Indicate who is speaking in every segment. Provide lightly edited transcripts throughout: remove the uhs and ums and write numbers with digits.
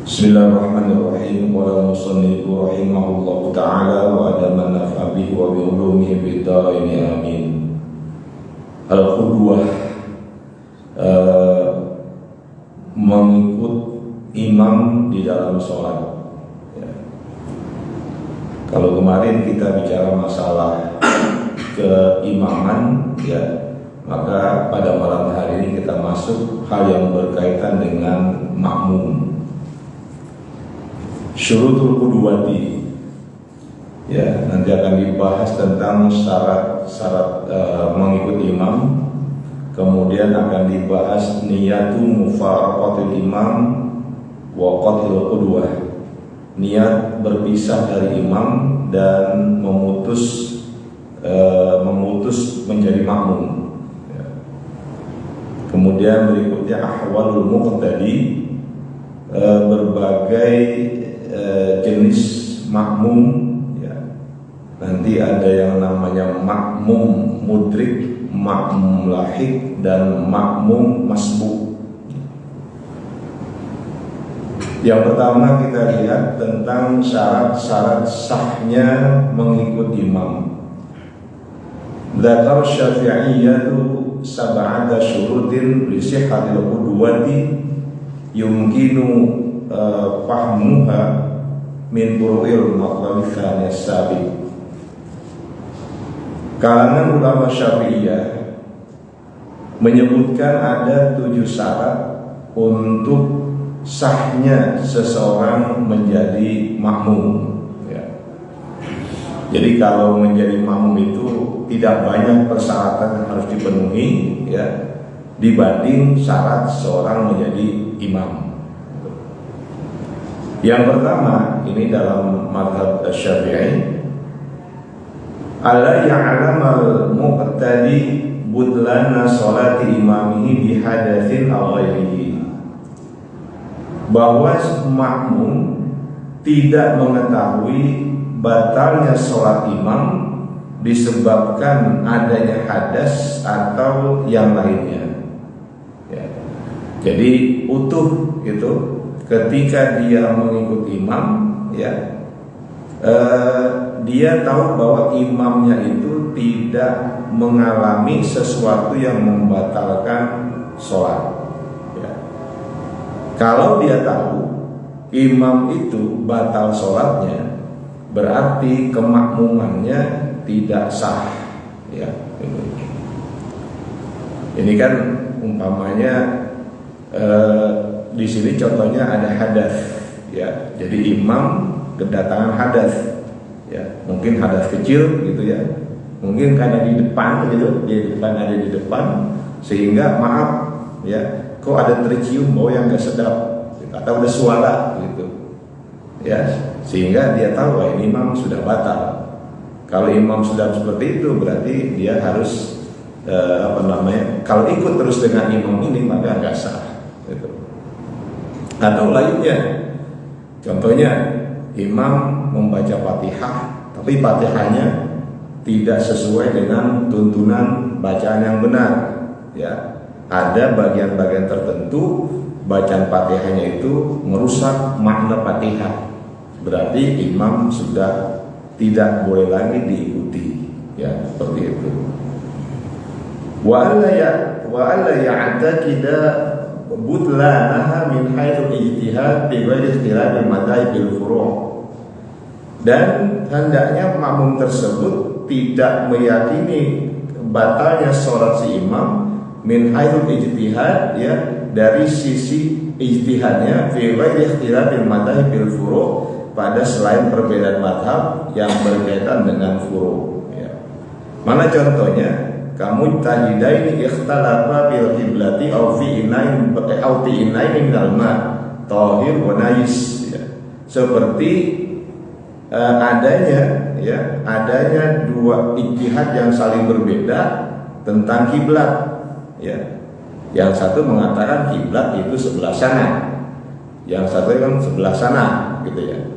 Speaker 1: Bismillahirrahmanirrahim. Qala musannifu rahimahullahu ta'ala wa adama nafa'a bihi wa bi ulumihi fid dharain amin. Al-qudwah, mengikut imam di dalam sholat ya. Kalau kemarin kita bicara masalah keimaman ya, maka pada malam hari ini kita masuk hal yang berkaitan dengan makmum. Syurutul qudwati ya, nanti akan dibahas tentang syarat mengikut imam. Kemudian akan dibahas niyatu mufaraqatul imam wa qatlul qudwah, niat berpisah dari imam dan memutus menjadi makmum ya. Kemudian berikutnya ahwalul muqtadi, berbagai jenis makmum ya. Nanti ada yang namanya makmum mudrik, makmum lahik, dan makmum masbuk. Yang pertama kita lihat tentang syarat-syarat sahnya mengikut imam. Dzakar Syafi'iyyatu sab'ata syurutin li sihhatil qudwati yumkinu fahmuha min furu'il maqam tsani sabiq. Kalangan ulama Syafi'iyah menyebutkan ada 7 syarat untuk sahnya seseorang menjadi makmum ya. Jadi kalau menjadi makmum itu tidak banyak persyaratan yang harus dipenuhi ya, dibanding syarat seorang menjadi imam. Yang pertama, ini dalam mazhab Syafi'i, alla ya'lamal muqtadi budlana sholati imamihi bihadatsin aw ghairihi, bahwa makmum tidak mengetahui batalnya sholat imam disebabkan adanya hadas atau yang lainnya ya. Jadi utuh itu ketika dia mengikut imam ya, dia tahu bahwa imamnya itu tidak mengalami sesuatu yang membatalkan sholat ya. Kalau dia tahu imam itu batal sholatnya, berarti kemakmumannya tidak sah ya. Ini kan umpamanya di sini contohnya ada hadas ya. Jadi imam kedatangan hadas ya, mungkin hadas kecil gitu ya, mungkin karena di depan gitu, di depan ada di depan, sehingga maaf ya, kok ada tercium bau yang gak sedap atau ada suara gitu ya, sehingga dia tahu bahwa imam sudah batal. Kalau imam sudah seperti itu berarti dia harus kalau ikut terus dengan imam ini maka nggak sah gitu. Atau lainnya, contohnya imam membaca Fatihah, tapi Fatihahnya tidak sesuai dengan tuntunan bacaan yang benar ya. Ada bagian-bagian tertentu bacaan Fatihahnya itu merusak makna Fatihah, berarti imam sudah tidak boleh lagi diikuti ya, seperti itu. Wa alla ya'taqida butlanaha min haitsu ijtihad bi ghairi ikhtilaf al-madhahib bil furu', dan hendaknya makmum tersebut tidak meyakini batalnya sholat si imam min haitsu ijtihad ya, dari sisi ijtihadnya fi ghairi ikhtilaf al-madhahib bil furu', pada selain perbedaan madhab yang berkaitan dengan furu' ya. Mana contohnya? Kamu tajidaini ikhtalafa bil qiblati aw fi inain minal ma tahir wa najis ya. Seperti adanya dua ijtihad yang saling berbeda tentang kiblat ya. Yang satu mengatakan kiblat itu sebelah sana, yang satu kan sebelah sana gitu ya.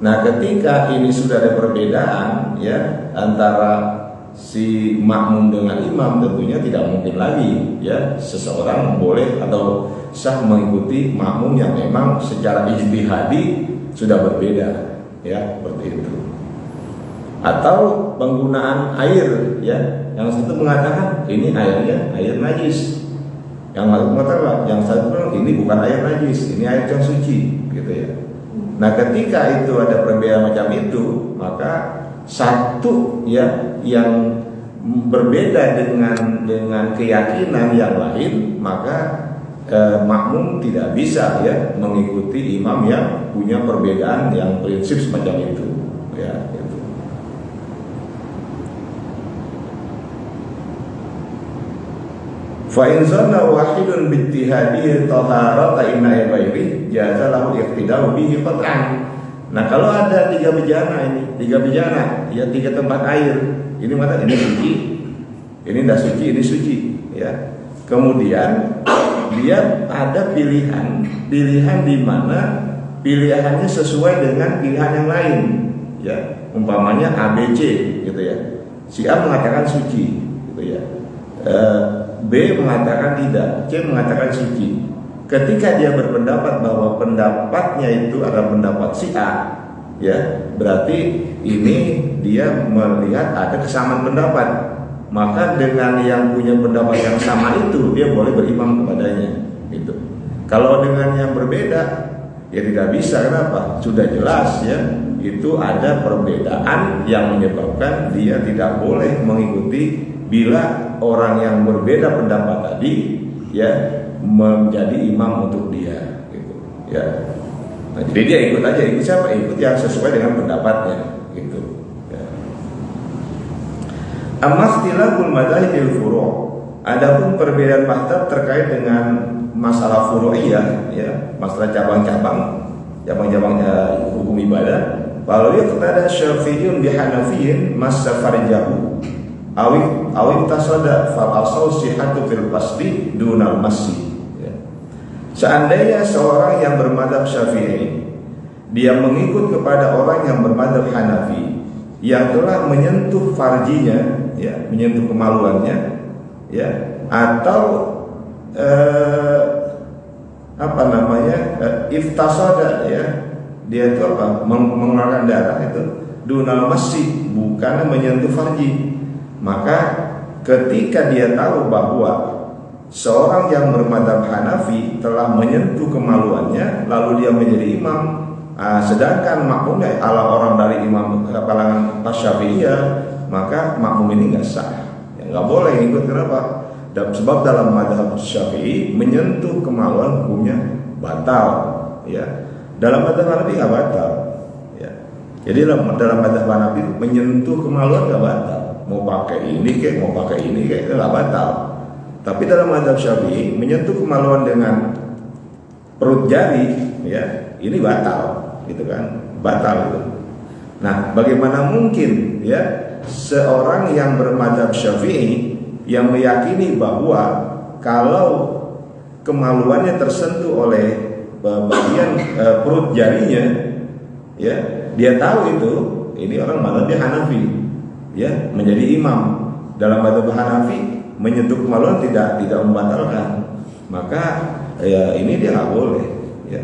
Speaker 1: Nah, ketika ini sudah ada perbedaan ya antara si makmum dengan imam, tentunya tidak mungkin lagi ya seseorang boleh atau sah mengikuti makmum yang memang secara ijtihadi sudah berbeda, ya seperti itu. Atau penggunaan air, ya, yang satu mengatakan ini airnya air najis, yang satu mengatakan yang satu bilang ini bukan air najis, ini air yang suci, gitu ya. Nah, ketika itu ada perbedaan macam itu, maka satu ya yang berbeda dengan keyakinan yang lain, maka makmum tidak bisa ya mengikuti imam yang punya perbedaan yang prinsip semacam itu, ya. Gitu. Fa in zanna wahidun bi ittihadihi taharata inna ghairi jaza lahu iqtida'u bihi qat'an. Nah, kalau ada tiga bejana ya tiga tempat air, ini mana ini suci, ini tidak suci, ini suci, ya. Kemudian dia ada pilihan di mana pilihannya sesuai dengan pilihan yang lain, ya. Umpamanya A, B, C, gitu ya. Si A mengatakan suci, gitu ya. B mengatakan tidak, C mengatakan suci. Ketika dia berpendapat bahwa pendapatnya itu adalah pendapat si A, ya, berarti ini dia melihat ada kesamaan pendapat. Maka dengan yang punya pendapat yang sama itu dia boleh berimam kepadanya, gitu. Kalau dengan yang berbeda, ya tidak bisa. Kenapa? Sudah jelas ya, itu ada perbedaan yang menyebabkan dia tidak boleh mengikuti bila orang yang berbeda pendapat tadi, ya, menjadi imam untuk dia, gitu, ya. Nah, jadi dia ikut aja, ikut siapa? Ikut yang sesuai dengan pendapatnya, gitu. Ya. Amma ikhtilaful madzhabil furu', adapun perbedaan mazhab terkait dengan masalah furu'iyah, ya, masalah cabang-cabang hukum ibadah. Kalau kepada Syafi'iyun bi Hanafiyin masfarjahu awit tasada fal asal sihatu fil qasdi dunal masjid. Seandainya seorang yang bermadzhab Syafi'i dia mengikut kepada orang yang bermadzhab Hanafi yang telah menyentuh farjinya, ya, menyentuh kemaluannya, ya, atau iftasada, ya, dia itu apa? Mengeluarkan darah itu dunal masjid, bukan menyentuh farji. Maka ketika dia tahu bahwa seorang yang bermadzhab Hanafi telah menyentuh kemaluannya, lalu dia menjadi imam, sedangkan makmumnya adalah orang dari imam kalangan Syafi'iyah, maka makmum ini nggak sah, ya, nggak boleh ikut. Kenapa? Sebab dalam madzhab Syafi'i menyentuh kemaluan hukumnya batal, ya. Dalam madzhab Hanafi nggak batal, ya. Jadi dalam madzhab Hanafi menyentuh kemaluan nggak batal, mau pakai ini kayak mau pakai ini kayak itu nggak batal. Tapi dalam madzhab Syafi'i menyentuh kemaluan dengan perut jari, ya, ini batal, gitu kan? Batal itu. Nah, bagaimana mungkin ya seorang yang bermadzhab Syafi'i yang meyakini bahwa kalau kemaluannya tersentuh oleh bagian perut jarinya, ya, dia tahu itu ini orang madzhabnya Hanafi, ya, menjadi imam. Dalam madzhab Hanafi menyentuh kemaluan tidak membatalkan, maka ya ini dia nggak boleh, ya.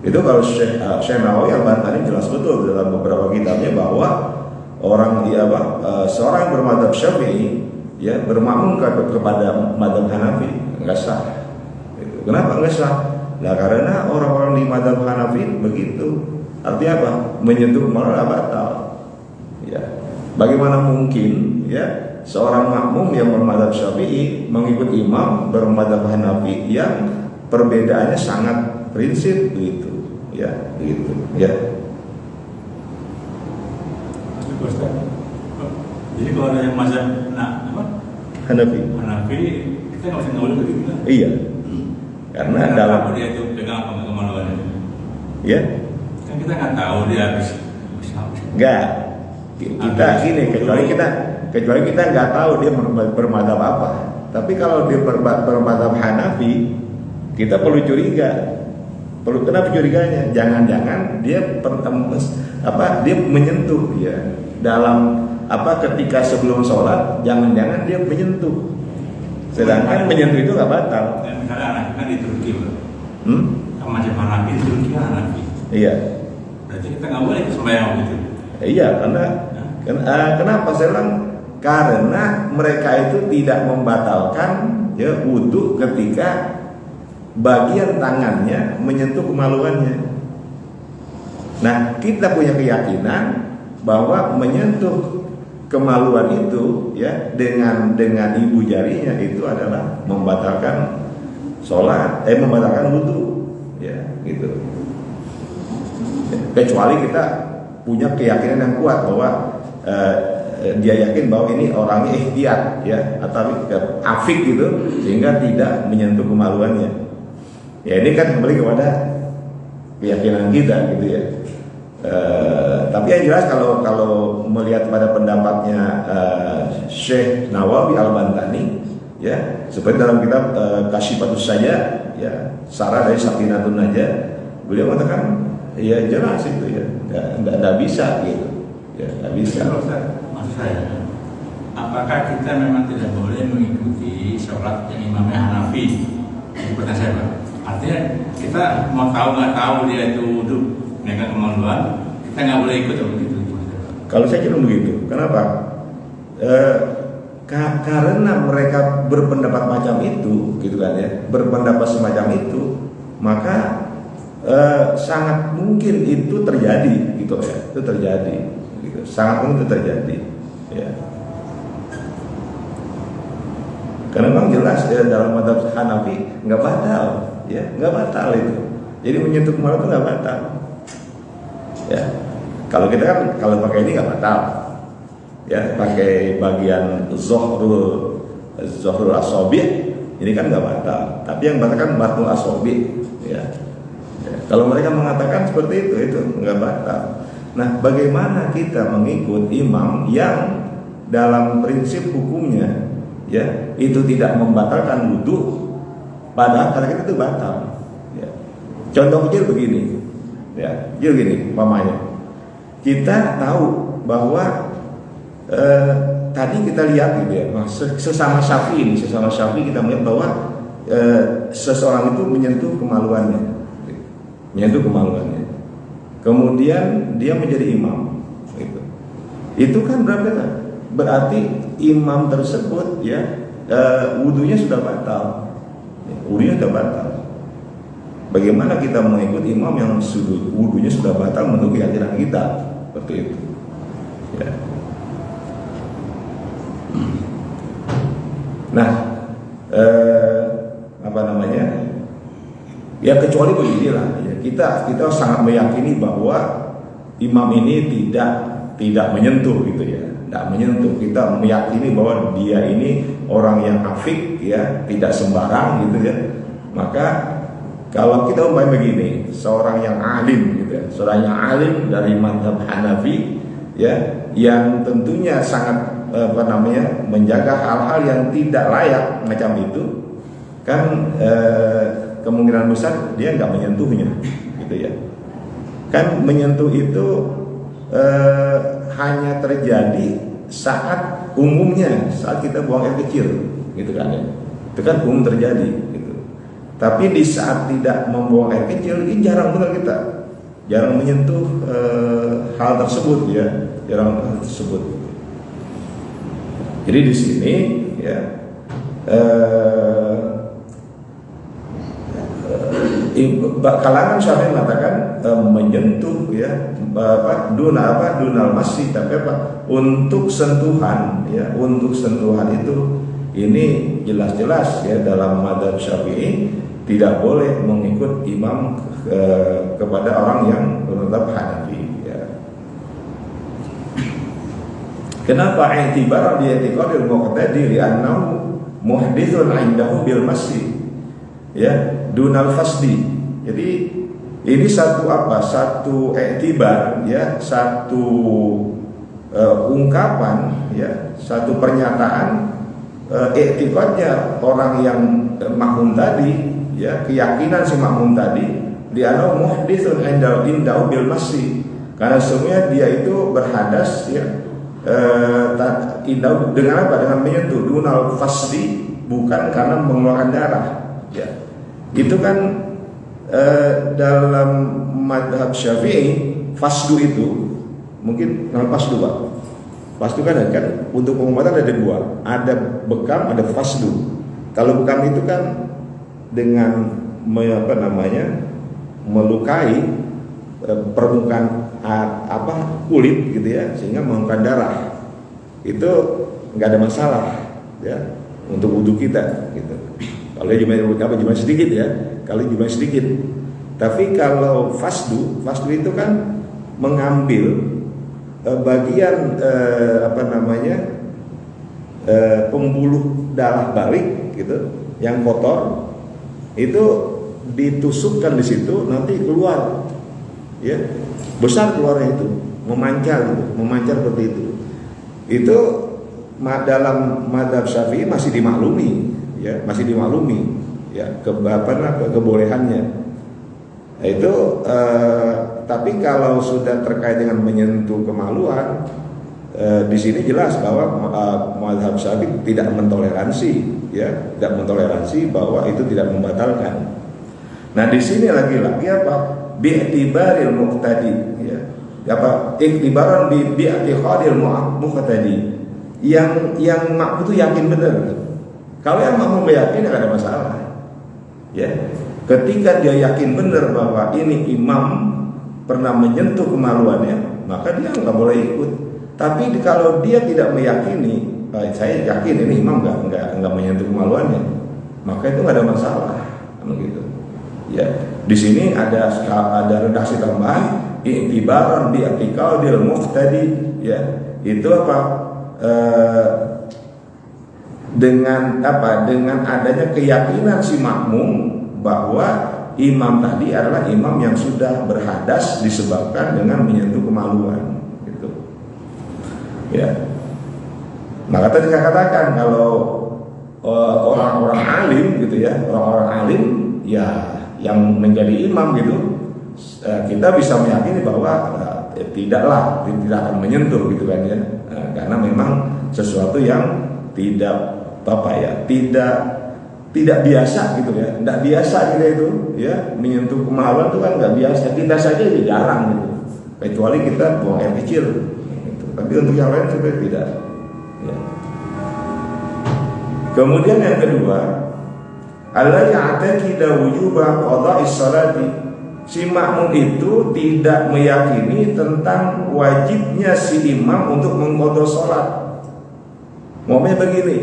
Speaker 1: Itu kalau Syekh Nawawi Al-Bantani jelas betul dalam beberapa kitabnya bahwa seorang yang bermadzhab Syafi'i, ya, bermakmum kepada madzhab Hanafi nggak sah. Kenapa nggak sah? Nah, karena orang-orang di madzhab Hanafi begitu. Artinya apa? Menyentuh kemaluan batal, ya. Bagaimana mungkin, ya, seorang makmum yang bermadzhab Syafi'i mengikut imam bermadzhab Hanafi yang perbedaannya sangat prinsip, begitu, ya, begitu, ya.
Speaker 2: Jadi kalau ada yang mazhab
Speaker 1: Hanafi,
Speaker 2: kita nggak usah ngawal begitu kan?
Speaker 1: Iya, karena dalam
Speaker 2: dia itu pegang apa kemaluannya,
Speaker 1: ya,
Speaker 2: kan kita nggak tahu dia habis
Speaker 1: nggak. Kita gini, kecuali kita nggak tahu dia bermadzhab apa. Tapi kalau dia bermadzhab Hanafi, kita perlu curiga. Kenapa curiganya? Jangan-jangan dia dia menyentuh, ya, dalam ketika sebelum sholat jangan-jangan dia menyentuh, sedangkan menyentuh itu nggak batal.
Speaker 2: Misalnya anak kan di Turki, Bro. Macam Hanafi di Turki kan Hanafi.
Speaker 1: Iya.
Speaker 2: Berarti kita nggak boleh sembahyang gitu.
Speaker 1: Iya, kenapa saya bilang? Karena mereka itu tidak membatalkan ya wudhu ketika bagian tangannya menyentuh kemaluannya. Nah, kita punya keyakinan bahwa menyentuh kemaluan itu ya dengan ibu jarinya itu adalah membatalkan sholat, membatalkan wudhu, ya gitu. Kecuali kita punya keyakinan yang kuat bahwa dia yakin bahwa ini orangnya ihtiyat ya atau afik gitu sehingga tidak menyentuh kemaluannya. Ya ini kan kembali kepada keyakinan kita gitu ya. Tapi yang jelas kalau melihat pada pendapatnya Syekh Nawawi Al-Bantani ya seperti dalam kitab Kasyifatus Saja ya Sarah dari Sakinatun Najah, beliau mengatakan ya jelas itu ya nggak bisa gitu ya nggak bisa.
Speaker 2: Maksud saya, apakah kita memang tidak boleh mengikuti sholat yang imamnya Hanafi? Pertanyaan saya, Pak. Artinya kita mau tahu nggak tahu dia itu wudhu mereka kemaluan, kita nggak boleh ikut begitu.
Speaker 1: Kalau saya kira begitu. Kenapa? Karena mereka berpendapat macam itu, gitu kan ya, berpendapat semacam itu, maka sangat mungkin itu terjadi, gitu ya, itu terjadi, gitu. Sangat mungkin itu terjadi, ya. Karena memang jelas ya dalam mazhab Hanafi nggak batal, ya, nggak batal itu. Jadi menyentuh kemaluan itu nggak batal, ya. Kalau kita kan kalau pakai ini nggak batal. Ya, pakai bagian zohrul asobi ini kan nggak batal, tapi yang batal kan batul asobi ya. Kalau mereka mengatakan seperti itu nggak batal. Nah, bagaimana kita mengikut imam yang dalam prinsip hukumnya ya itu tidak membatalkan wudhu, padahal karena kita itu batal ya. Contoh kecil begini ya, kecil gini umpamanya kita tahu bahwa tadi kita lihat gitu ya, sesama Syafi'i kita melihat bahwa seseorang itu menyentuh kemaluannya, kemudian dia menjadi imam, gitu. Itu kan berarti imam tersebut ya wudunya sudah batal, Bagaimana kita mengikut imam yang wudunya sudah batal menurut keyakinan kita, seperti itu, ya. Nah, ya kecuali beginilah ya, kita sangat meyakini bahwa imam ini tidak menyentuh gitu ya, tidak menyentuh. Kita meyakini bahwa dia ini orang yang afik ya, tidak sembarang gitu ya. Maka kalau kita umpamanya begini, seorang yang alim gitu ya, seorang yang alim dari mazhab Hanafi ya, yang tentunya sangat menjaga hal-hal yang tidak layak macam itu kan, kemungkinan besar dia nggak menyentuhnya gitu ya. Kan menyentuh itu hanya terjadi saat umumnya saat kita buang air kecil gitu kan ya, itu kan umum terjadi gitu. Tapi di saat tidak membuang air kecil ini jarang menyentuh hal tersebut ya, jarang hal tersebut. Jadi di sini ya kalangan Syafi'i mengatakan menyentuh ya dunal masjid, tapi untuk sentuhan ya, untuk sentuhan itu ini jelas-jelas ya dalam mazhab Syafi'i tidak boleh mengikut imam kepada orang yang bermadzhab Hanafi ya. Kenapa i'tibar bi i'tiqadil muqtadi li annahu muhditsun 'indahu bil masjid ya dunal fasdi. Jadi ini satu i'tibar ya, satu ungkapan ya, satu pernyataan i'tiqadnya orang yang makmum tadi ya, keyakinan si makmum tadi dia muhditsun 'indahu bil masjid, karena semuanya dia itu berhadas ya dengan apa? Dengan menyentuh dunal fasdi, bukan karena mengeluarkan darah. Ya. Itu kan dalam madhab Syafi'i, fasdu itu mungkin kalau fasdu Pak. Fasdu kan untuk pengobatan ada dua, ada bekam, ada fasdu. Kalau bekam itu kan dengan melukai permukaan kulit gitu ya, sehingga mengeluarkan darah. Itu nggak ada masalah ya untuk wudhu kita gitu. Kalau cuma sedikit ya, kalau cuma sedikit. Tapi kalau fasdu itu kan mengambil bagian pembuluh darah balik gitu, yang kotor itu ditusukkan di situ, nanti keluar, ya besar keluarnya itu, memancar seperti itu. Itu dalam madhab Syafi'i masih dimaklumi, ya kebolehannya. Itu tapi kalau sudah terkait dengan menyentuh kemaluan, di sini jelas bahwa mazhab Syafi'i tidak mentoleransi bahwa itu tidak membatalkan. Nah, di sini lagi-lagi bi'tibaril muqtadi, ya. Iktibaran bi'tiqadil muqtadi. Yang makmum itu yakin benar. Kalau yang makmum meyakini tidak ada masalah. Ya. Ketika dia yakin benar bahwa ini imam pernah menyentuh kemaluannya, maka dia nggak boleh ikut. Tapi kalau dia tidak meyakini, saya yakin ini imam nggak menyentuh kemaluannya, maka itu nggak ada masalah, gitu. Ya, di sini ada redaksi tambahan, i'tibaran bi i'tiqadil muqtadi, ya. Itu dengan adanya keyakinan si makmum bahwa imam tadi adalah imam yang sudah berhadas disebabkan dengan menyentuh kemaluan, gitu. Ya. Maka tadi saya katakan kalau orang-orang alim gitu ya, orang-orang alim ya yang menjadi imam gitu, kita bisa meyakini bahwa tidak akan menyentuh gitu kan ya, karena memang sesuatu yang tidak biasa gitu ya, tidak biasa gitu itu ya, menyentuh kemaluan itu kan nggak biasa, kita saja jarang gitu, kecuali kita buang air kecil gitu. Tapi untuk yang lain sebenarnya tidak ya. Kemudian yang kedua, alla ya'taqida wujuba qada'is salati, si makmum itu tidak meyakini tentang wajibnya si imam untuk mengqadha salat. Maksudnya begini,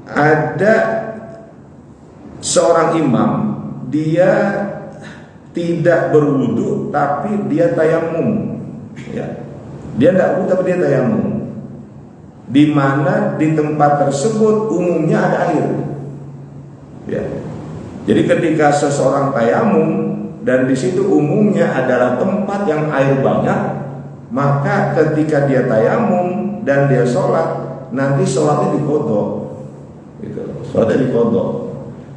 Speaker 1: ada seorang imam, dia tidak berwudu tapi dia tayamum, ya. Dia tidak wudu tapi dia tayamum, di mana di tempat tersebut umumnya ada air, ya. Jadi ketika seseorang tayamum dan di situ umumnya adalah tempat yang air banyak, maka ketika dia tayamum dan dia sholat, nanti sholatnya diqadha, gitu. Sholatnya diqadha.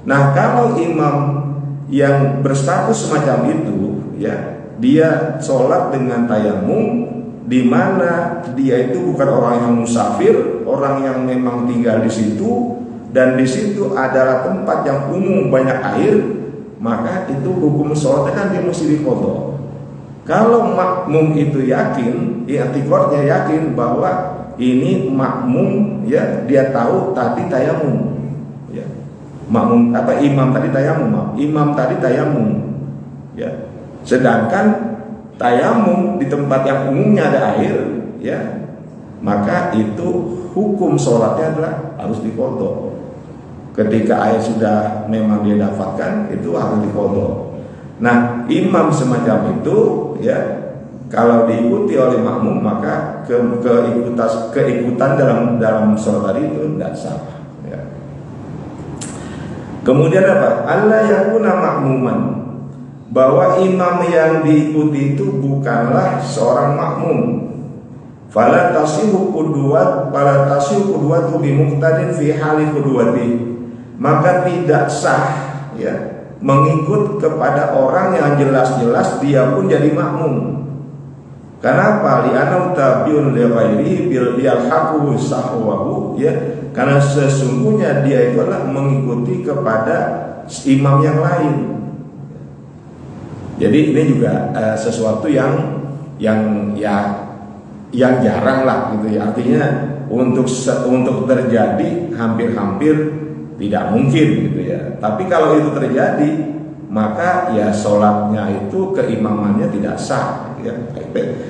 Speaker 1: Nah, kalau imam yang berstatus semacam itu, ya, dia sholat dengan tayamum, di mana dia itu bukan orang yang musafir, orang yang memang tinggal di situ, dan di situ adalah tempat yang umum banyak air, maka itu hukum sholatnya kan dia mesti diqadha. Kalau makmum itu yakin, i'tiqadnya yakin bahwa ini makmum, ya, dia tahu tadi tayamum, ya. Imam tadi tayamum, ya. Sedangkan tayamum di tempat yang umumnya ada air, ya, maka itu hukum sholatnya adalah harus diqadha. Ketika air sudah memang dia dapatkan, itu harus diqadha. Nah, imam semacam itu, ya, kalau diikuti oleh makmum, maka keikutan dalam sholat tadi itu tidak sah, ya. Kemudian Allah yakuna makmuman, bahwa imam yang diikuti itu bukanlah seorang makmum. Fala tasihu qudwatu bi muqtadin fi hali qudwati, maka tidak sah, ya, mengikut kepada orang yang jelas-jelas dia pun jadi makmum. Kenapa? Li'anau tabiun li ghairihi bil yalhaquhu sahwahu, ya. Karena sesungguhnya dia itu adalah mengikuti kepada imam yang lain. Jadi ini juga sesuatu yang jarang lah gitu ya. Artinya untuk terjadi hampir-hampir tidak mungkin gitu ya. Tapi kalau itu terjadi, maka ya sholatnya itu keimamannya tidak sah ya.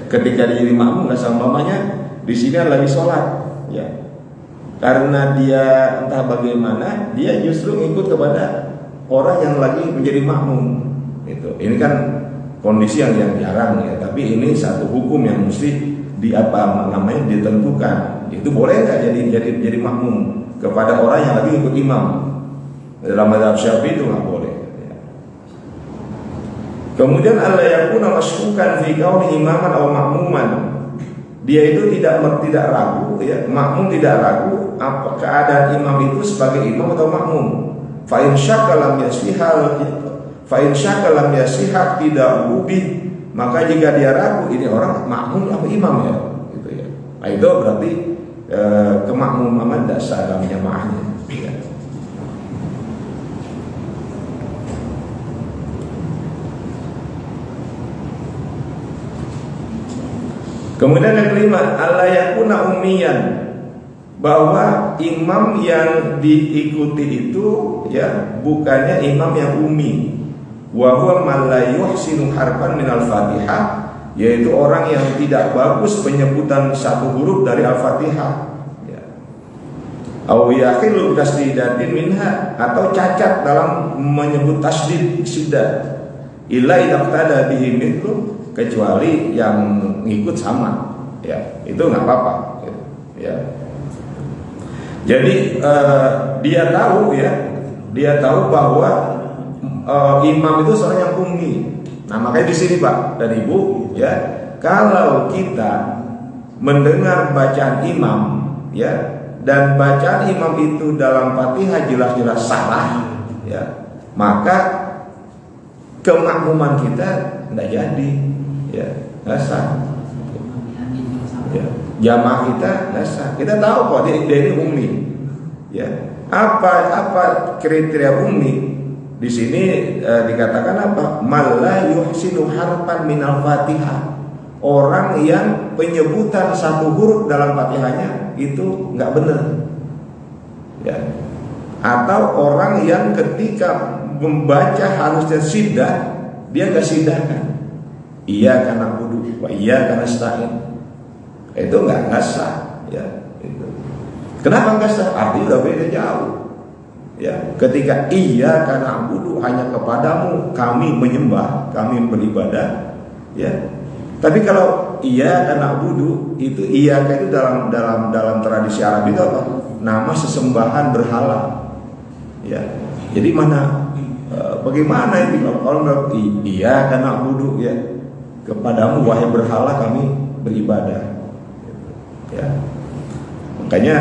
Speaker 1: Ketika dia jadi makmum nggak sama mamanya, di sini lagi sholat ya, karena dia entah bagaimana dia justru ikut kepada orang yang lagi menjadi makmum itu. Ini kan kondisi yang jarang ya, tapi ini satu hukum yang mesti ditentukan. Itu boleh nggak jadi makmum kepada orang yang lagi ikut imam? Dalam mazhab Syafi'i itu nggak boleh. Kemudian alla yakuna masykukan fi kauni imaman aw makmuman. Dia itu tidak ragu ya, makmum tidak ragu apa keadaan imam itu sebagai imam atau makmum. Fa in syakka lam yasihha tidak ubih, maka jika dia ragu ini orang makmum apa imam ya gitu ya. Nah, itu berarti kemakmuman dasar dalam jamaahnya ya. Kemudian yang kelima, alla yakuna ummiyan, bahwa imam yang diikuti itu ya bukannya imam yang ummi. Wa huwa man la yuhsinu harfan min al-Fatihah, yaitu orang yang tidak bagus penyebutan satu huruf dari Al-Fatihah ya. Aw yakhilu tasdidatin minha, atau cacat dalam menyebut tasdid syiddah. Illa idaqtada bihi mithlu, kecuali yang ngikut sama ya, itu nggak apa-apa ya. Jadi dia tahu bahwa imam itu seorang yang ummi. Nah, makanya di sini Pak dan Ibu ya, kalau kita mendengar bacaan imam ya, dan bacaan imam itu dalam Fatihah jelas-jelas salah ya, maka kemakmuman kita tidak jadi ya, nggak sah ya. Jamaah kita nggak sah. Kita tahu kok dia ini ummi ya. Apa kriteria ummi? Di sini dikatakan apa? Malla yuhsinu harfan minal Fatihah, orang yang penyebutan satu huruf dalam Fatihahnya itu nggak benar ya. Atau orang yang ketika membaca harusnya siddah, dia nggak siddahkan. Iya karena wudu, iya karena nasta'in, itu nggak sah ya. Itu. Kenapa nggak sah? Artinya udah beda jauh. Ya, ketika iya karena wudu, hanya kepadamu kami menyembah, kami beribadah, ya. Tapi kalau iya karena wudu, itu iya itu dalam tradisi Arab itu apa? Nama sesembahan berhala, ya. Jadi bagaimana itu kalau iya karena wudu ya, kepadamu wahai berhala kami beribadah, ya. Makanya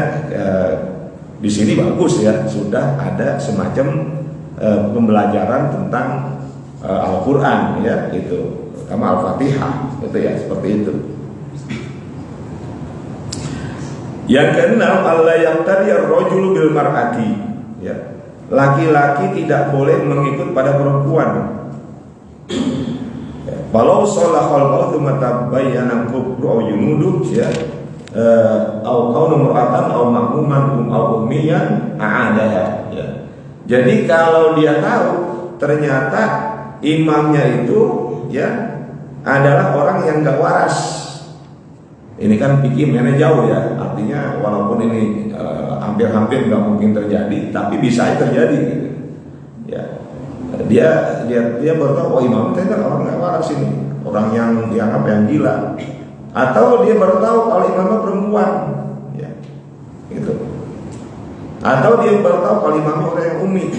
Speaker 1: di sini bagus ya, sudah ada semacam pembelajaran tentang Al-Quran ya, itu sama Al-Fatihah itu ya, seperti itu. Yang keenam, alla yaqtadi ar-rajulu bil mar'ati ya, laki-laki tidak boleh mengikut pada perempuan. Walau sholahal ba'du matabayyana kubru aw junudu ya, au kaunu mur'atan au makmuman au ummiyan a'adaha ya. Jadi kalau dia tahu ternyata imamnya itu ya adalah orang yang enggak waras. Ini kan pikir mainnya jauh ya. Artinya walaupun ini hampir-hampir enggak mungkin terjadi, tapi bisa terjadi gitu. Ya. Dia baru tahu, oh imam itu kan orang enggak waras ini, orang yang dianggap yang gila. Atau dia baru tahu kalau imamnya perempuan ya, gitu. Atau dia baru tahu kalau imamnya orang yang ummi,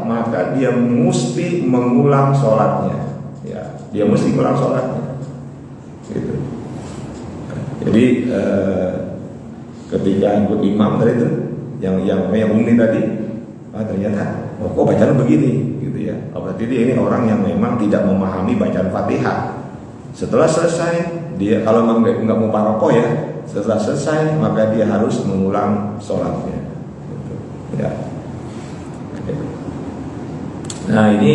Speaker 1: maka dia mesti mengulang sholatnya ya, dia mesti mengulang sholatnya gitu. Jadi ketika ikut imam tadi itu yang ummi tadi, ternyata kok bacaan begini gitu ya. Berarti dia ini orang yang memang tidak memahami bacaan Fatihah, Setelah selesai, dia kalau memang nggak mau parokoh ya, setelah selesai maka dia harus mengulang sholatnya. Gitu. Ya. Nah ini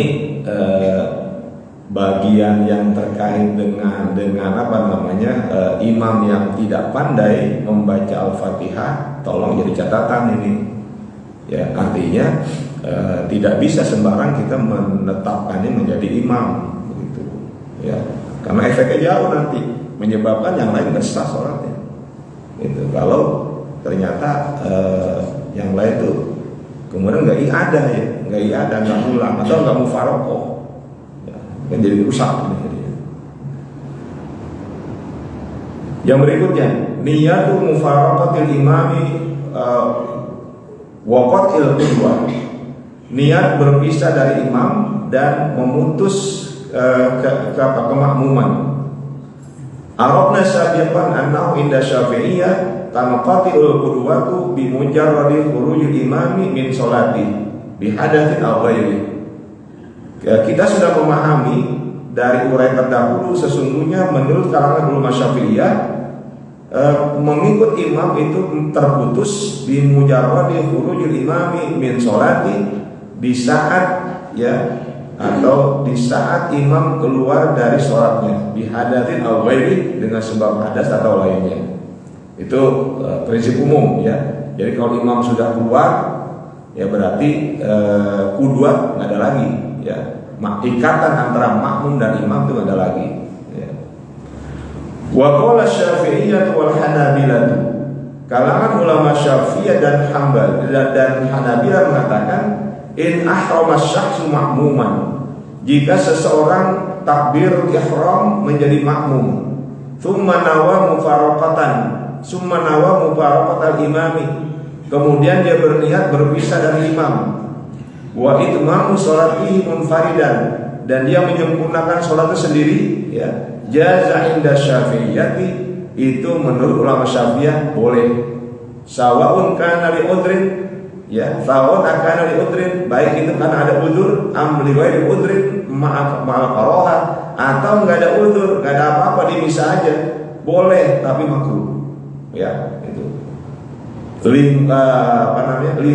Speaker 1: bagian yang terkait dengan apa namanya imam yang tidak pandai membaca Al-Fatihah, tolong jadi catatan ini. Ya, artinya tidak bisa sembarang kita menetapkannya menjadi imam, begitu. Ya, karena efeknya jauh nanti menyebabkan yang lain nggak sah sholatnya. Itu kalau ternyata yang lain tuh kemudian nggak ada, nggak ulang atau nggak mufarokoh, ya, kan jadi rusak ini. Yang berikutnya, niyatul mufarokatil imami waqatil qudwah. Niat berpisah dari imam dan memutus kemakmuman. Arabna sabiqan annahu inda Syafi'iyah tanqati'ul qudwatu bi mujarradi khurujil imami min sholati bi hadatsin aw ghairi. Kita sudah memahami dari uraian terdahulu sesungguhnya menurut kalangan ulama Syafi'iyah mengikut imam itu terputus bi mujarradi khurujil imami min sholati di saat ya atau di saat imam keluar dari sholatnya bihadatin al ghairi dengan sebab hadas atau lainnya. Itu prinsip umum ya. Jadi kalau imam sudah keluar ya berarti qudwah nggak ada lagi ya. Ikatan antara makmum dan imam itu nggak ada lagi ya. Wa qala Syafi'iyyah wal Hanabilah. Kalangan ulama Syafi'iyah dan Hanabilah mengatakan in ahrama syakhsu makmuman, jika seseorang takbir ihram menjadi makmum, thumma nawa mufaraqatan imami, kemudian dia berniat berpisah dari imam, wa itmamu sholatihi munfaridan, dan dia menyempurnakan sholatnya sendiri ya, jaza inda syafi'iyati, itu menurut ulama Syafi'iyah boleh, sawaun kana li udrin ya, sawaun kana li udrin, baik itu karena ada udzur am li ghairi udrin ma'al qaroha, atau enggak ada udzur, enggak ada apa-apa, dia bisa aja, boleh tapi makruh ya. Itu li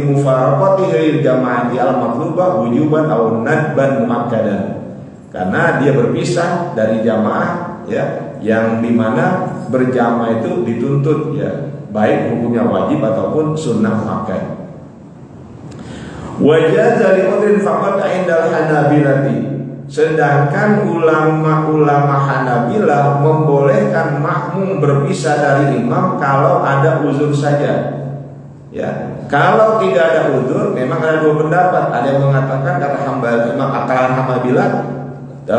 Speaker 1: mufaraqati lil jamaati al matlubah wujuban aw nadban muakkadan, karena dia berpisah dari jamaah ya, yang dimana berjamaah itu dituntut ya, baik hukumnya wajib ataupun sunnah muakkad. Wajaza li udrin faqat indal Hanabilati, sedangkan ulama-ulama Hanabilah membolehkan makmum berpisah dari imam kalau ada uzur saja. Ya, kalau tidak ada uzur, memang ada dua pendapat. Ada yang mengatakan kata akalan Hanabilah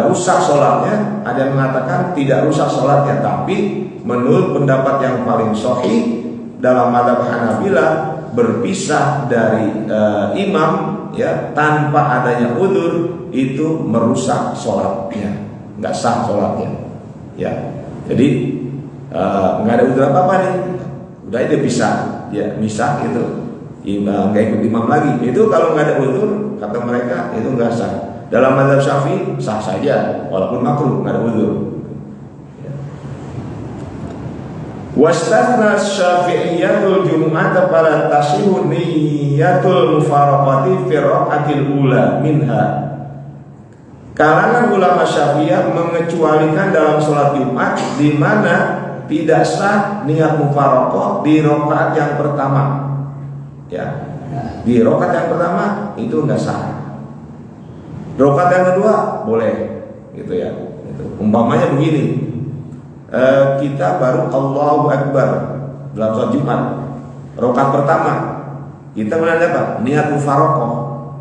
Speaker 1: rusak sholatnya, ada yang mengatakan tidak rusak sholatnya. Tapi menurut pendapat yang paling sahih dalam mazhab Hanabilah, berpisah dari imam ya tanpa adanya udzur itu merusak sholatnya, nggak sah sholatnya ya. Jadi nggak ada udzur apa nih, udah dia pisah ya, misah gitu, nggak ikut imam lagi. Itu kalau nggak ada udzur, kata mereka itu nggak sah. Dalam mazhab Syafi'i sah saja walaupun makruh, nggak ada udzur. Wastathna Syafi'iyatul Jumu'ata fala tasihu niyatul mufaraqati fi raqatil ula minha. Kalangan ulama Syafi'iyah mengecualikan dalam sholat Jumat di mana tidak sah niat mufaraqah di rakaat yang pertama. Ya. Di rakaat yang pertama itu enggak sah. Rakaat yang kedua boleh gitu ya. Gitu. Umpamanya begini. Kita baru Allahu Akbar dalam sholat Jumat, rakaat pertama kita mulai apa? Niat mufaraqah.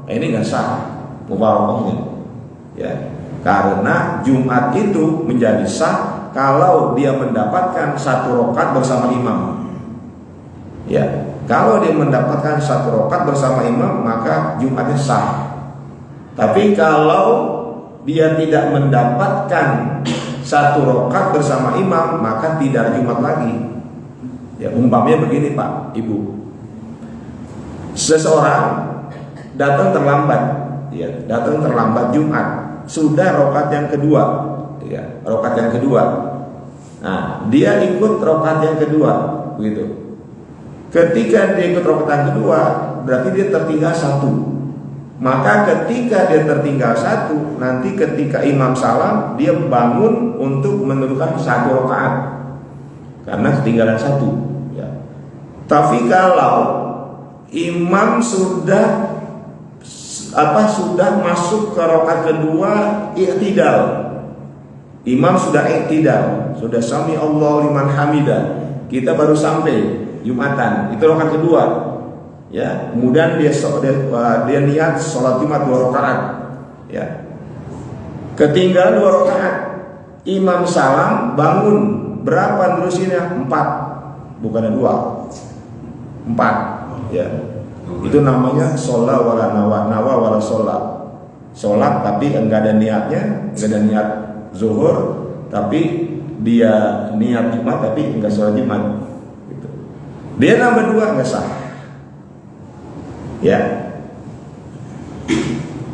Speaker 1: Ini nggak sah mufaraqahnya, ya, karena Jumat itu menjadi sah kalau dia mendapatkan satu rakaat bersama imam. Ya, kalau dia mendapatkan satu rakaat bersama imam maka Jumatnya sah. Tapi kalau dia tidak mendapatkan satu rakaat bersama imam maka tidak ada Jumat lagi. Ya, umpamanya begini Pak, Ibu. Seseorang datang terlambat, ya, datang terlambat Jumat, sudah rakaat yang kedua, ya, rakaat yang kedua. Nah, dia ikut rakaat yang kedua, begitu. Ketika dia ikut rakaat yang kedua, berarti dia tertinggal satu. Maka ketika dia tertinggal satu, nanti ketika imam salam, dia bangun untuk menentukan satu rakaat karena ketinggalan satu. Ya. Tapi kalau imam sudah masuk ke rakaat kedua, i'tidal. Imam sudah i'tidal, sudah sami Allahu liman hamidah. Kita baru sampai Jumatan, itu rakaat kedua. Ya, kemudian dia niat sholat Jumat 2 rakaat. Ya. Ketinggalan 2 rakaat. Imam salam, bangun. Berapa nerusinnya? 4. Bukan 2. 4. Ya. Itu namanya sholat wala nawa wala sholat. Sholat tapi enggak ada niatnya, enggak ada niat zuhur, tapi dia niat Jumat tapi enggak sholat Jumat. Gitu. Dia nambah 2 enggak sah. Ya,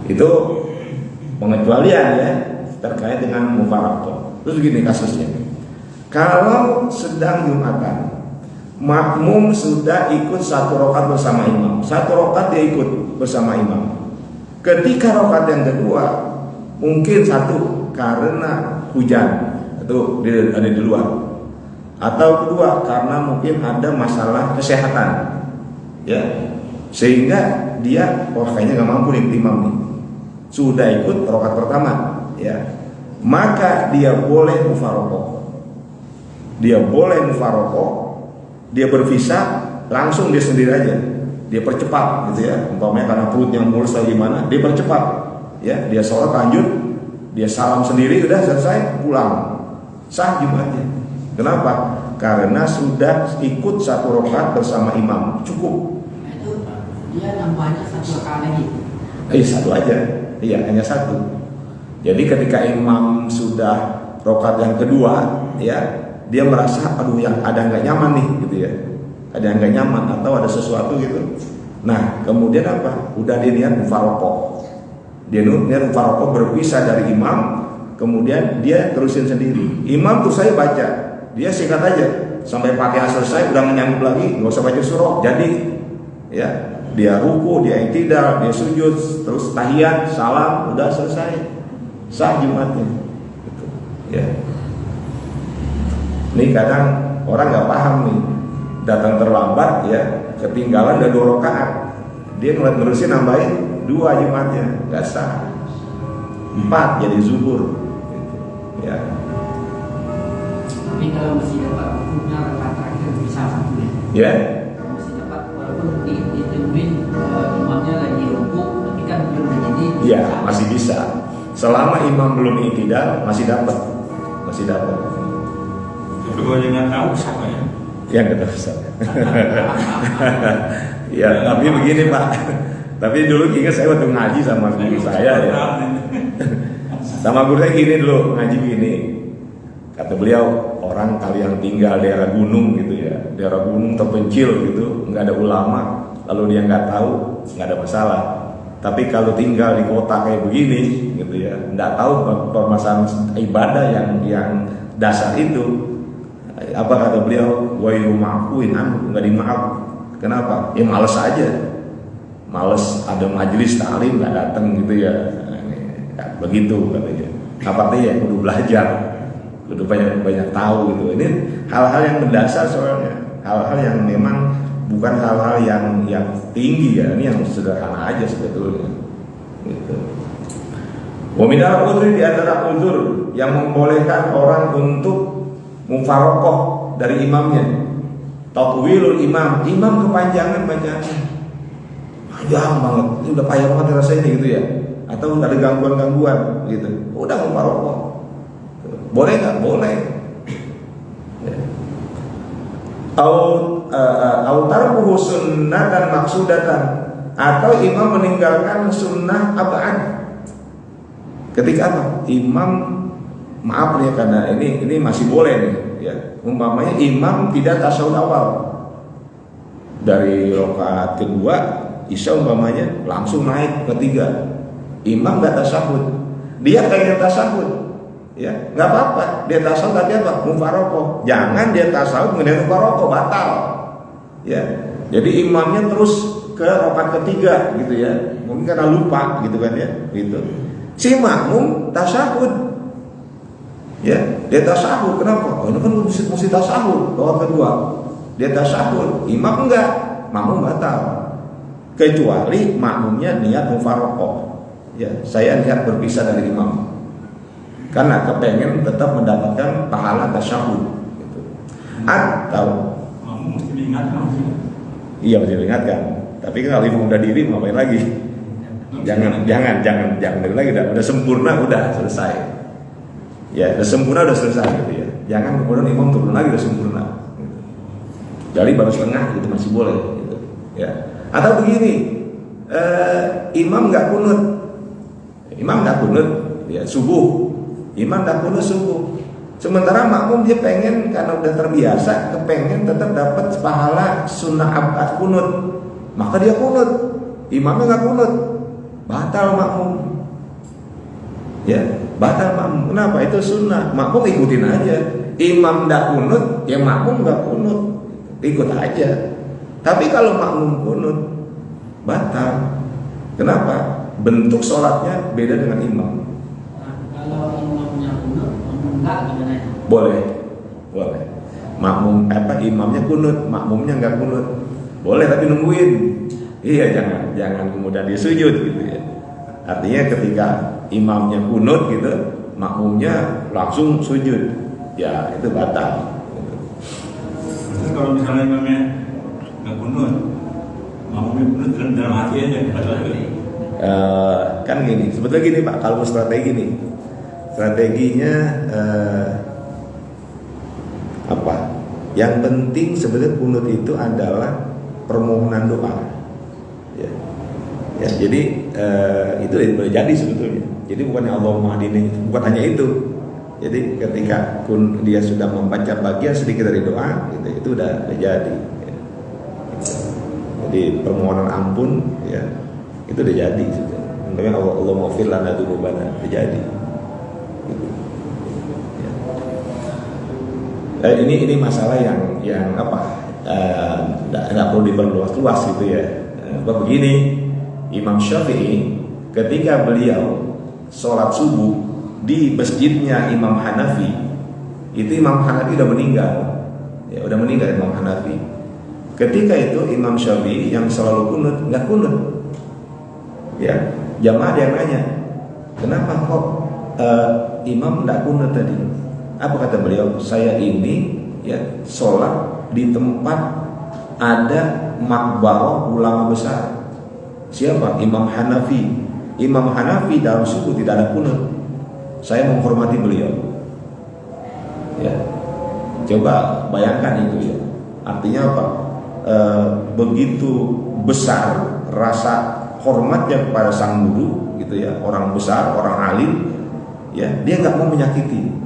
Speaker 1: itu pengecualian ya terkait dengan mufaraqah. Terus gini kasusnya, kalau sedang Jumatan, makmum sudah ikut 1 rakaat bersama imam, 1 rakaat dia ikut bersama imam. Ketika rakaat yang kedua, mungkin 1 karena hujan atau dia ada di luar, atau kedua karena mungkin ada masalah kesehatan, ya. Sehingga dia kayaknya nggak mampu nih imam nih, sudah ikut rakaat pertama, ya, maka dia boleh mufaraqah. Dia berpisah, langsung dia sendiri aja, dia percepat gitu ya, umpamanya karena perutnya mulus lagi gimana, dia percepat, ya, dia sholat lanjut, dia salam sendiri, udah selesai, pulang, sah Jumatnya. Kenapa? Karena sudah ikut 1 rakaat bersama imam, cukup.
Speaker 3: Dia nambahnya 1 rakaat lagi.
Speaker 1: 1 aja. Iya, hanya 1. Jadi ketika imam sudah rakaat yang kedua, ya, dia merasa aduh yang ada nggak nyaman nih gitu ya. Ada yang nggak nyaman atau ada sesuatu gitu. Nah, kemudian apa? Udah dia niat mufaraqah. Dia niat mufaraqah berpisah dari imam, kemudian dia terusin sendiri. Imam tuh saya baca, dia singkat aja sampai Fatihah selesai, udah menyambung lagi, nggak usah baca surah. Jadi ya, dia ruku, dia i'tidal, dia sujud, terus tahiyat, salam, udah selesai, sah Jumatnya. Gitu. Ya. Ini kadang orang nggak paham nih, datang terlambat, ya, ketinggalan udah 2 rakaat, dia ngeliat nerusin nambahin 2 Jumatnya, nggak sah. 4 jadi zuhur. Gitu. Ya.
Speaker 3: Tapi kalau masih dapat hukumnya rakaat terakhir bisa 1 ya.
Speaker 1: Ya.
Speaker 3: Ditungguin imamnya lagi rukuk, tapi kan belum jadi.
Speaker 1: Iya, masih bisa. Selama imam belum i'tidal masih dapat.
Speaker 2: Tapi kalau nggak tahu siapa ya?
Speaker 1: Ya nggak tahu siapa. Ya, tapi begini Pak. Tapi dulu ingat saya waktu ngaji sama guru saya ya. Sama guru saya gini dulu ngaji begini. Kata beliau, orang kali yang tinggal daerah gunung gitu ya, daerah gunung terpencil gitu, nggak ada ulama, lalu dia nggak tahu, nggak ada masalah. Tapi kalau tinggal di kota kayak begini gitu ya, nggak tahu permasalahan ibadah yang dasar itu, apa kata beliau, wa yumafuin nggak dimaaf. Kenapa? Ya males aja, males ada majelis taklim nggak datang gitu ya, begitu katanya. Apa ya, kudu belajar. Udah banyak tahu gitu. Ini hal-hal yang mendasar soalnya, hal-hal yang memang bukan hal-hal yang tinggi ya. Ini yang sederhana aja sebetulnya. Gitu. Waminal udhri, di antara uzur yang membolehkan orang untuk mufaraqah dari imamnya. Tatwilul imam kepanjangan bacaannya. Panjang banget, ini udah payah banget rasanya gitu ya. Atau ada gangguan-gangguan gitu. Udah mufaraqah. Boleh nggak? Boleh. Autarbuhu sunnatan maksudatan, atau imam meninggalkan sunnah abad. Ketika apa? Imam, maaf ya karena ini masih boleh nih. Ya, umpamanya imam tidak tasyahud awal dari rakaat kedua isya umpamanya langsung naik ke 3. Imam nggak tasyahud, dia kayak tasyahud. Ya, nggak apa-apa. Dia tasawuf tapi apa? Mufarokoh. Jangan dia tasawuf kemudian mufarokoh, batal. Ya, jadi imamnya terus ke rakaat ketiga gitu ya. Mungkin karena lupa gitu kan ya, gitu. Si makmum tasyahud. Ya, dia tasyahud. Kenapa? Oh, ini kan mesti tasyahud rakaat kedua. Dia tasyahud, imam enggak, makmum batal. Kecuali makmumnya niat mufarokoh. Ya, saya niat berpisah dari imam. Karena kepengen tetap mendapatkan pahala tasyahud gitu. Atau
Speaker 2: Kamu mesti diingatkan.
Speaker 1: iya mesti diingatkan. Tapi kalau imam udah diri mau ngapain lagi? Jangan dari lagi, udah sempurna, udah selesai. Ya, udah sempurna, udah selesai gitu ya. Jangan kemudian imam turun lagi udah sempurna. Gitu. Jadi baru setengah gitu masih boleh gitu. Ya. Atau begini, imam nggak kunut, ya subuh. Imam tak kunut subuh. Sementara makmum dia pengen karena udah terbiasa, kepengen tetap dapat pahala sunnah abad kunut, maka dia kunut. Imamnya nggak kunut, batal makmum. Ya, batal makmum. Kenapa? Itu sunnah. Makmum ikutin aja. Imam tak kunut, ya makmum nggak kunut, ikut aja. Tapi kalau makmum kunut, batal. Kenapa? Bentuk sholatnya beda dengan imam.
Speaker 3: Kalau imamnya kunut, enggak gimana?
Speaker 1: Boleh. Imamnya kunut, makmumnya nggak kunut. Boleh tapi nungguin. Iya, jangan kemudian dia sujud gitu ya. Artinya ketika imamnya kunut gitu, makmumnya langsung sujud. Ya, itu batal.
Speaker 2: Terus kalau misalnya imamnya nggak kunut, makmumnya kunut dalam hati aja, batal lagi.
Speaker 1: Kan gini, sebetulnya gini Pak, kalau strategi nih. Strateginya apa? Yang penting sebenarnya kunut itu adalah permohonan doa. Ya, jadi itu boleh jadi sebetulnya. Jadi bukannya Allahumma hadini, bukan hanya itu. Jadi ketika dia sudah membaca bagian sedikit dari doa, itu udah jadi. Ya. Jadi permohonan ampun, ya itu udah jadi. Makanya Allah maghfir lana dzunubana, terjadi. Ini masalah yang apa? Nggak perlu diperluas-luas gitu ya. Begini, Imam Syafi'i ketika beliau sholat subuh di masjidnya Imam Hanafi, itu Imam Hanafi udah meninggal, ya udah meninggal Imam Hanafi. Ketika itu Imam Syafi'i yang selalu kunut nggak kunut, ya jamaah yang nanya, kenapa kok Imam nggak kunut tadi? Apa kata beliau? Saya ini ya sholat di tempat ada makbarah ulama besar. Siapa? Imam Hanafi. Imam Hanafi dalam subuh tidak ada kunut. Saya menghormati beliau. Ya, coba bayangkan itu ya. Artinya apa? Begitu besar rasa hormatnya kepada sang guru, gitu ya, orang besar, orang alim. Ya, dia nggak mau menyakiti.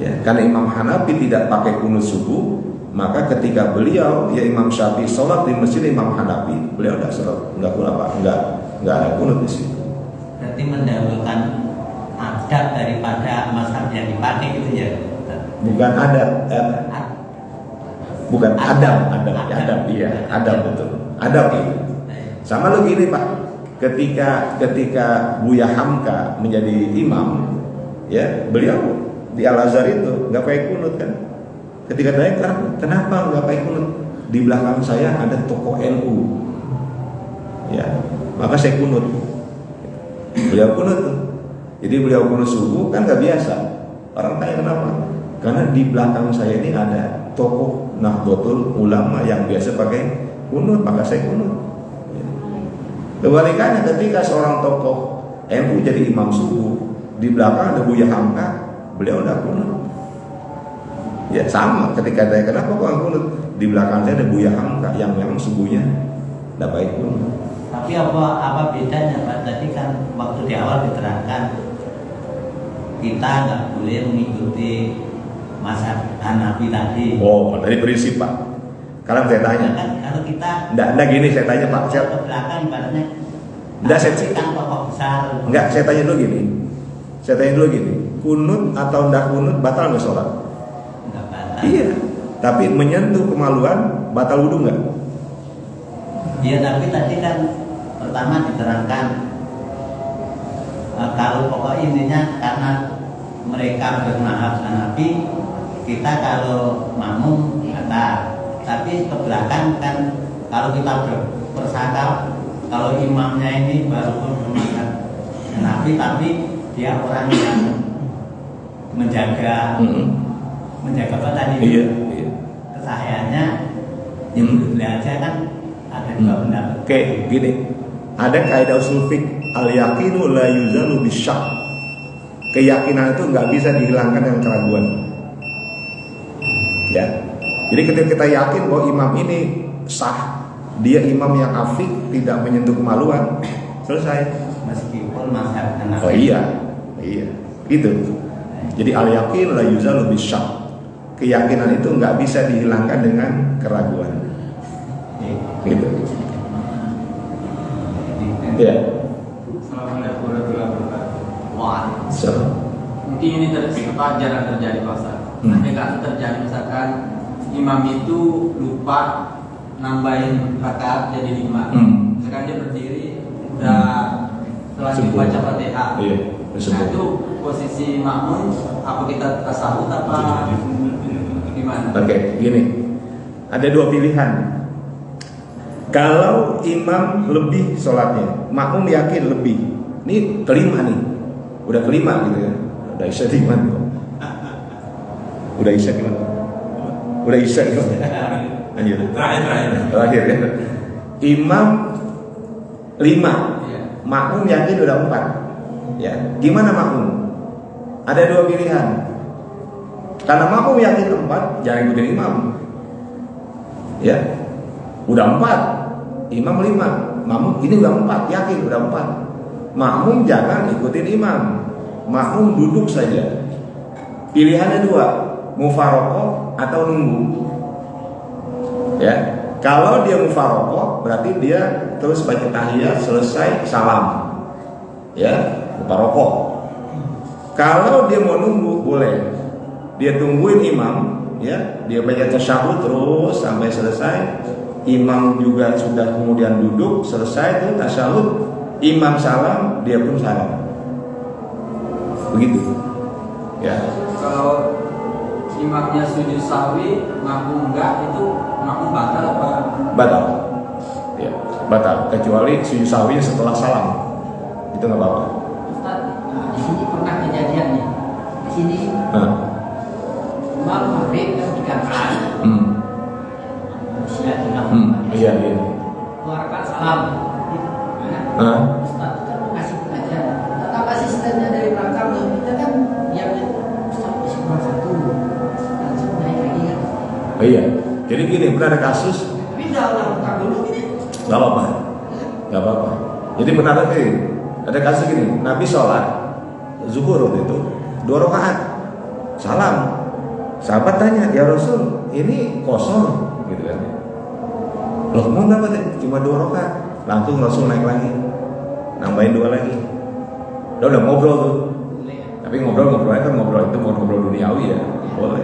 Speaker 1: Ya, karena Imam Hanafi tidak pakai kunut subuh, maka ketika beliau ya Imam Syafi'i sholat di masjid Imam Hanafi, beliau nggak ada kunut di situ.
Speaker 4: Berarti mendahulukan adab daripada mazhab yang dipakai gitu ya?
Speaker 1: Bukan adab, bukan adab, iya, adab betul, adab itu. Sama lo gini Pak, ketika Buya Hamka menjadi imam, ya beliau di Al-Azhar itu nggak pakai kunut kan? Ketika tanya kenapa nggak pakai kunut? Di belakang saya ada tokoh NU, ya maka saya kunut. Beliau kunut tuh. Jadi beliau kunut subuh kan nggak biasa. Orang tanya kenapa? Karena di belakang saya ini ada tokoh Nahdlatul Ulama yang biasa pakai kunut, maka saya kunut. Kebalikannya ketika seorang tokoh NU jadi imam subuh, di belakang ada Buya Hamka, beliau udah kunut. Ya sama, ketika saya kenapa kok kunut? Di belakang saya ada Buya Hamka yang memang subuhnya tidak baik kunut.
Speaker 4: Tapi apa bedanya Pak? Tadi kan waktu di awal diterangkan kita nggak boleh mengikuti mazhab Hanafi tadi.
Speaker 1: Oh, dari prinsip Pak. Sekarang saya tanya.
Speaker 4: Kan kalau kita
Speaker 1: Enggak gini saya tanya Pak.
Speaker 4: ke belakang ibaratnya
Speaker 1: Enggak,
Speaker 4: kan tokoh besar.
Speaker 1: Enggak, saya tanya dulu gini. kunut atau ndak kunut batal nggak sholat?
Speaker 4: Nggak batal.
Speaker 1: Iya. Tapi menyentuh kemaluan batal wudhu nggak?
Speaker 4: Iya, tapi tadi kan pertama diterangkan kalau pokok intinya karena mereka bermazhab Hanafi, kita kalau makmum batal. Tapi ke belakang kan kalau kita bersakap, kalau imamnya ini baru bermazhab Hanafi tapi dia orang yang menjaga apa tadi?
Speaker 1: Iya.
Speaker 4: Kesahihannya yang belajar kan ada dua pendapat.
Speaker 1: Oke, gini. Ada kaidah usul fiqh, al-yaqinu la yuzalu bisyak. Keyakinan itu nggak bisa dihilangkan dengan keraguan. Ya. Jadi ketika kita yakin bahwa imam ini sah, dia imam yang afik, tidak menyentuh kemaluan, selesai.
Speaker 4: Meskipun mazhab Hanafi.
Speaker 1: Oh iya. Gitu. Jadi al-yaqin la yuzalu bisyak. Keyakinan itu nggak bisa dihilangkan dengan keraguan. Gitu. Ya.
Speaker 5: Assalamualaikum warahmatullahi wabarakatuh.
Speaker 1: So.
Speaker 5: Mungkin ini jarang terjadi Pak Ustaz. Tapi kan terjadi misalkan imam itu lupa nambahin rakaat jadi 5. Misalkan dia berdiri udah setelah dibaca Fatihah.
Speaker 1: Iya.
Speaker 5: Nah, itu posisi makmum apa kita tasawuf apa gimana?
Speaker 1: Oke, gini. Ada dua pilihan. Kalau imam lebih sholatnya, makmum yakin lebih. Ini kelima nih, udah kelima gitu ya. Udah isya di mana? Udah isya di mana? Udah isya di mana? Lanjut. Terakhir ya. Imam 5, makmum yakin udah 4. Ya, gimana makmum? Ada dua pilihan. Karena makmum yakin 4, jangan ikutin imam. Ya, udah 4, imam 5, makmum ini udah 4, yakin udah 4. Makmum jangan ikutin imam, makmum duduk saja. Pilihannya 2, mufarokoh atau nunggu. Ya, kalau dia mufarokoh berarti dia terus baca tahiyat selesai salam. Ya, mufarokoh. Kalau dia mau nunggu boleh, dia tungguin imam. Ya, dia baca tasyahud terus sampai selesai. Imam juga sudah kemudian duduk, selesai itu tasyahud, imam salam, dia pun salam. Begitu. Ya.
Speaker 5: Kalau imamnya sujud sahwi, makmum enggak, itu makmum batal apa?
Speaker 1: Batal. Ya, batal. Kecuali sujud sahwi setelah salam, itu nggak apa-apa.
Speaker 3: Ustaz, nah, di sini pernah kejadian nih. Di sini imam maghrib kan 3 rakaat. Usia 3
Speaker 1: Iya.
Speaker 3: keluarkan salam. Nah, Ustaz kan ngasih pelajaran. Tetap asistennya dari belakang loh. Kita kan yang Ustaz masih kurang 1. Langsung naik lagi kan.
Speaker 1: Oh iya. Jadi gini, pernah ada kasus.
Speaker 3: Tapi udah lakukan dulu ini.
Speaker 1: Gak apa-apa. Gak apa-apa. Jadi benar ada kasus gini. Nabi sholat zuhur waktu itu 2 rakaat. Salam. Sahabat tanya, ya Rasul, ini kosong, gitu kan? Loh, mau berapa? Cuma 2 rakaat. Langsung Rasul naik lagi, nambahin 2 lagi. Udah ngobrol tuh. Tapi ngobrol itu ngobrol duniawi ya, boleh.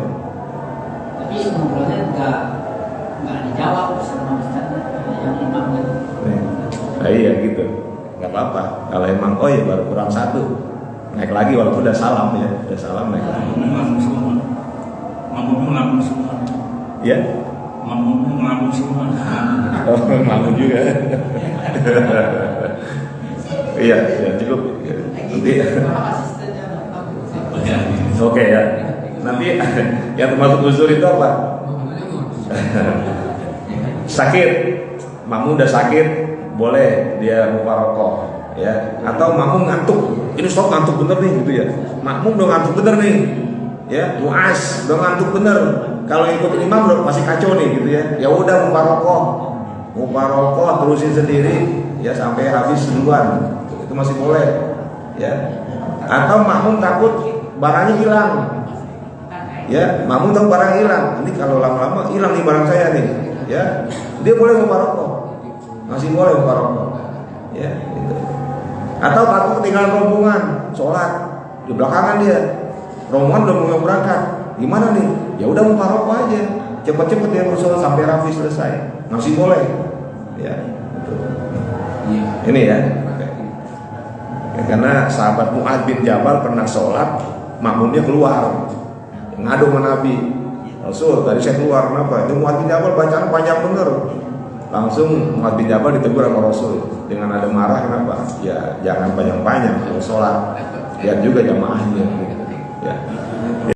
Speaker 3: Tapi ngobrolnya nggak dijawab sama ustaznya yang imam kan.
Speaker 1: Nah, iya gitu, nggak apa-apa. Kalau emang oh ya baru kurang 1, naik lagi walaupun udah salam ya, udah salam naik lagi.
Speaker 2: Makmum ngelamun semua.
Speaker 1: Ya?
Speaker 2: Makmum ngelamun semua.
Speaker 1: Oh, ngelamun juga. Iya, ya cukup. Nanti. Oke ya. Nanti yang termasuk uzur itu apa? Sakit. Makmum udah sakit, boleh dia mufarokoh, ya. Atau makmum ngantuk. Ini stop ngantuk bener nih gitu ya. Makmum udah ngantuk bener nih. Ya, muas udah ngantuk bener. Kalau ikut imam udah masih kacau nih gitu ya. Ya udah mufarokoh terusin sendiri ya sampai habis duluan. Itu masih boleh. Ya. Atau makmum takut barangnya hilang. Ya, makmum takut barang hilang. Ini kalau lama-lama hilang nih barang saya nih. Ya, dia boleh mufarokoh. Masih boleh mufarokoh. Ya, gitu. Atau takut ketinggalan rombongan sholat di belakangan dia. rombongan udah mau berangkat, gimana nih? Ya udah mufarokoh aja, cepet-cepet dia bersolat sampai rafi selesai, masih boleh, ya. Gitu. Ini ya. Karena sahabat Mu'adz bin Jabal pernah sholat, makmumnya keluar, ngadu sama Nabi. Rasul, tadi saya keluar, kenapa? Itu Mu'adz bin Jabal bacaan panjang bener. Langsung Mu'adz bin Jabal ditegur sama Rasul dengan ada marah, kenapa? Ya jangan panjang-panjang kalau sholat, lihat juga jamaahnya. Ya.